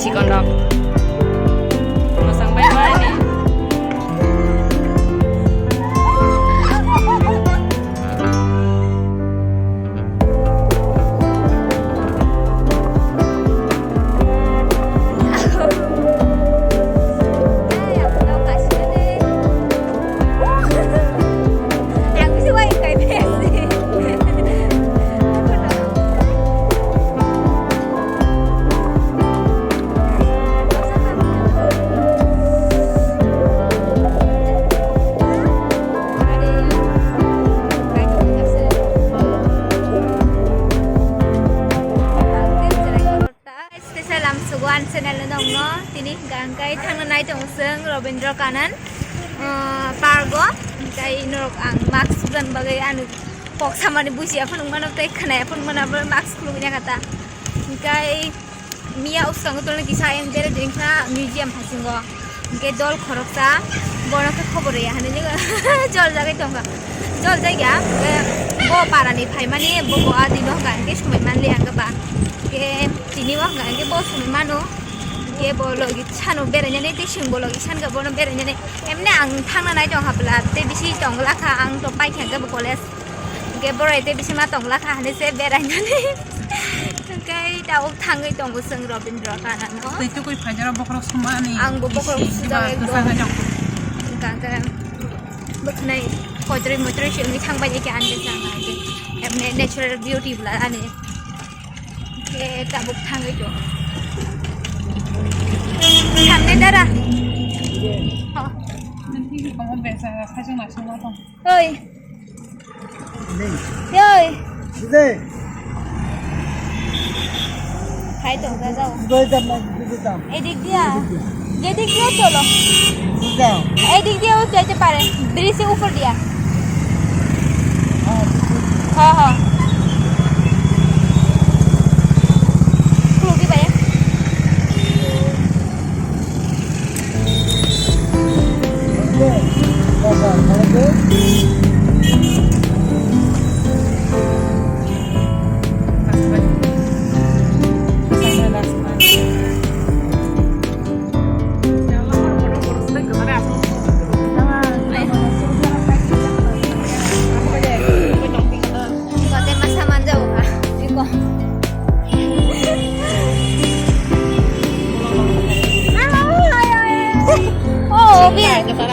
जासिगोन र' मोजां बायबाय नै channel dong no tini gangkai thangna nai tong seng Rabindra Kanan pargo kai norok ang max dan bagai anu pok samani busi apa nung mana tai khana apa nung mana max klunya kata kai mia usang tol na kisa em dere dingna museum hasingo ke dol khoroksa bora ke khobor ya hane jol jagai tonga jol jaiga bo parani phaimani bo bo adi no gan ke sumai manle anga ba ke tini wa gan ke bo sumai mano ke bologi chano berenya ne te sing bologi chan ga bono berenya ne emne ang thangna nai tong habla te bisi tongla kha ang to pai khang ga bo college ke borai te bisi ma tongla kha hane se berenya ne kai daw thangai tong seng Rabindra Kanan no te tu koi phajara bokro sumani ang bo bokro suda ekdom kan kan buknai kodri motri sing thang bai ke ande sang age emne natural beauty bla ane ke ta buk thangai to Samne dara. Nanti kamu biasa saja nasi matang. Oi. Oi. Today. Hai tuh gak jauh. Today jam itu jam. Edik dia. Edik dia cholo. Jam. Edik dia वो कैसे पारे? ब्रिज से ऊपर दिया. हाँ हाँ.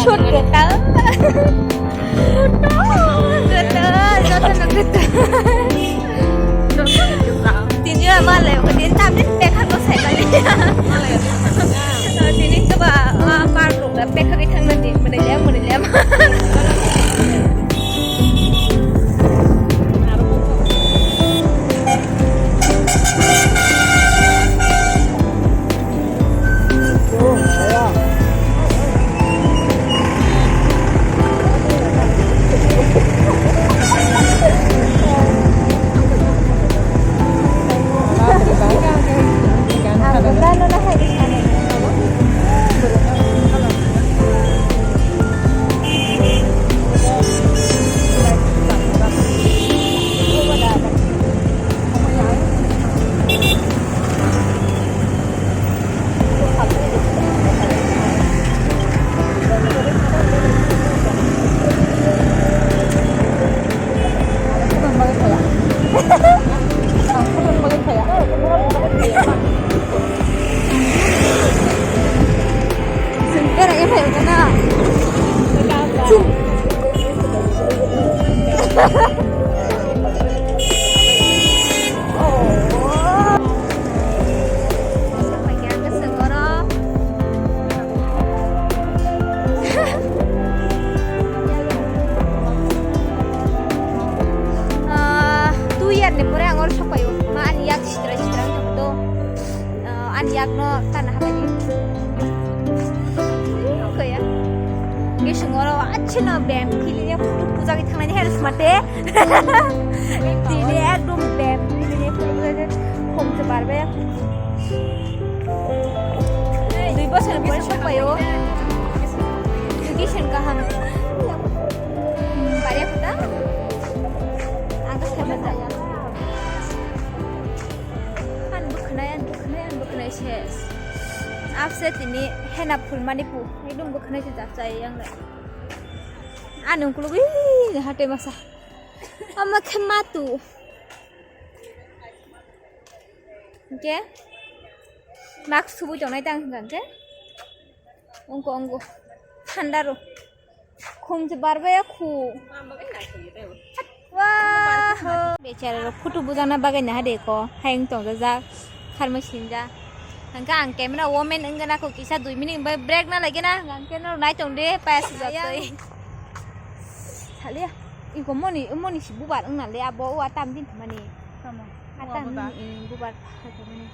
Chut geta. Tinju malay ko din tabi pekha ko sai bali. Tini ko ba park ko pekha ki thang na din mudilem. Aniak no tanah bani. Kaya. Gisungoro achina bam kilinya puja ki thangna ni health mate. Tini ekdom bam kilinya puja khom se parbe. 2 বছর পরে সবাইও এডুকেশন কাহাম বাড়িয়া কথা আগে সামনে যায় আন বুখনায় শেষ upset ini henap full mani pu hidung bukan aja cacai yang lain anu kulo ih hati masa ama kematu oke max subuh jonai tang kan ke ongko thandaro khum se barbe ya khu wah becara photo bujana bagai na hade ko haing tong ja kharma sinja angka angke mana woman engana ko kisa 2 minit break na lagi na angke no nai tong de pas jatoi salia iko moni si bubat engna le abo wa tam din mani Sama. atam bubat ha mani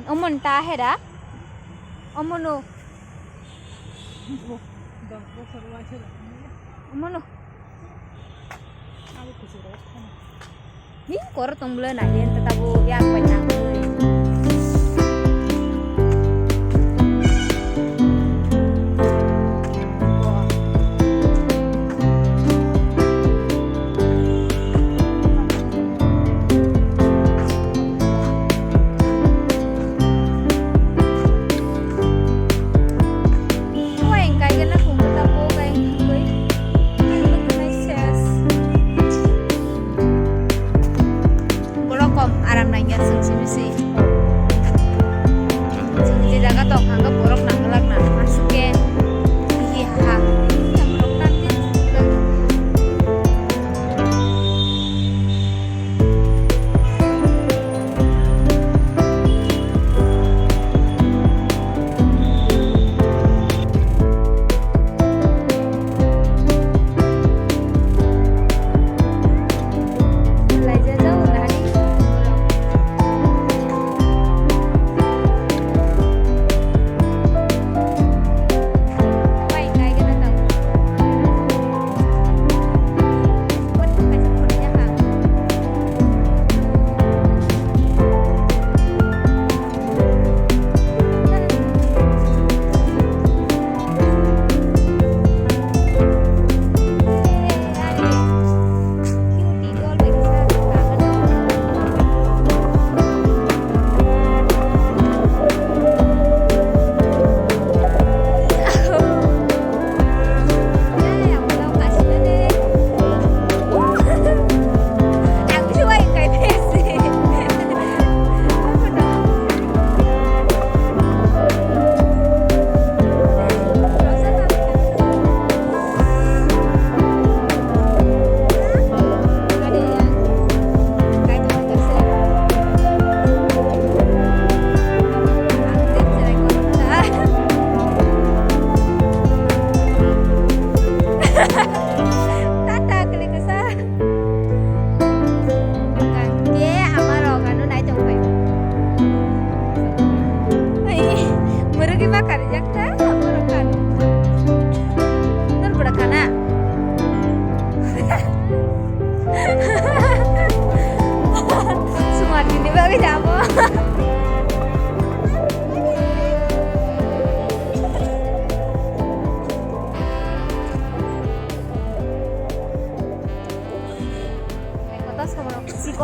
omon ta hera omono Dah bokor wajib. omono ni kor tong bulan aja tetapu yang banyak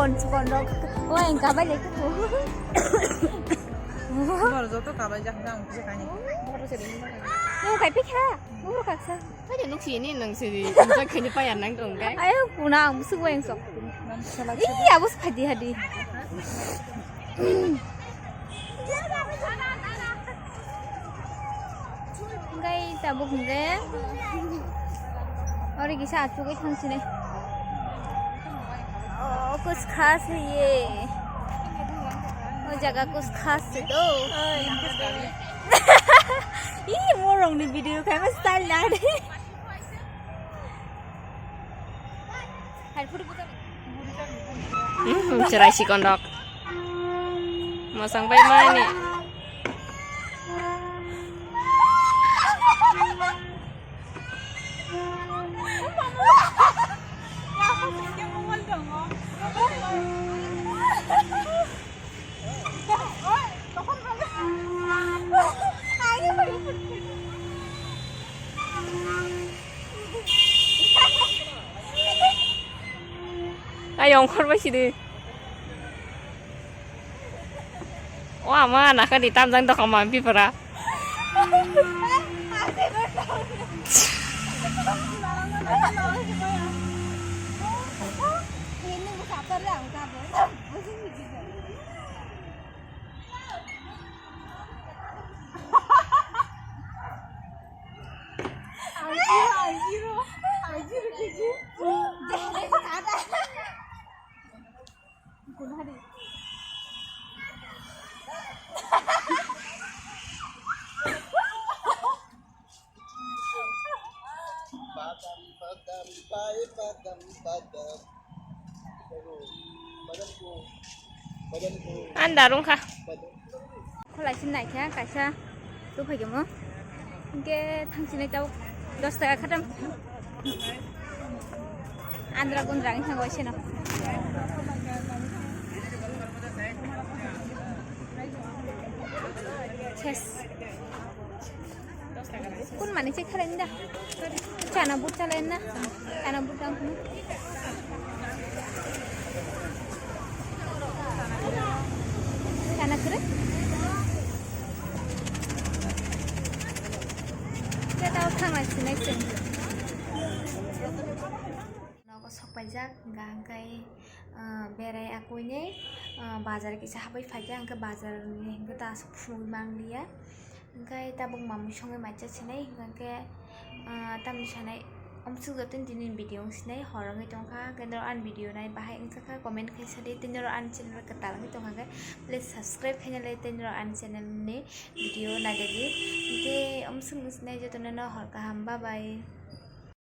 Sikon dok. Oh, yang kabar itu. Baru jatuh kabar jangan sekali. Baru sedih. Kayak pikir, baru kaksa. Bây giờ lúc xí này nâng xí anh cho khi đi phải ăn nắng trồng cái. Ayo, kuna musuh gue yang sok. Iya, bos hadi. Ngay tabuk nge. और किसी आचू के थंग से कुछ खास है ये वो जगह कुछ खास है तो ये मोरंग नी वीडियो का मैं स्टाइल ना दे cerai si kondok masang bay mana nih ayo ngkor ba sih deh Wah mana kan ditamjang tok sama pipera. Ini buka perang kabel. Anda rung kah? Kau lagi naik ya, kaca. Tu pergi mana? Ke thang sini tahu 10 taka khatam. Andra gundrang thang goi sini. Chess. Kun mana cek keren dah. Cana but calen na. Cana but dang pun. Cana keren. Kita tahu thang lagi sini sini. Naga sok pajak gangkai berai aku ini bazar kisah habai pajak angka bazar ni kita sepuluh mang dia. Angkai tabung mamu songai macam sini angkai tam di sana sugatin dinin video sini horang itu angka genderuan video nai bahaya angka komen kisah di tenderuan channel ketalang itu angka please subscribe channel tenderuan channel ni video nai jadi angkai sini jadi nana hor kaham bye bye.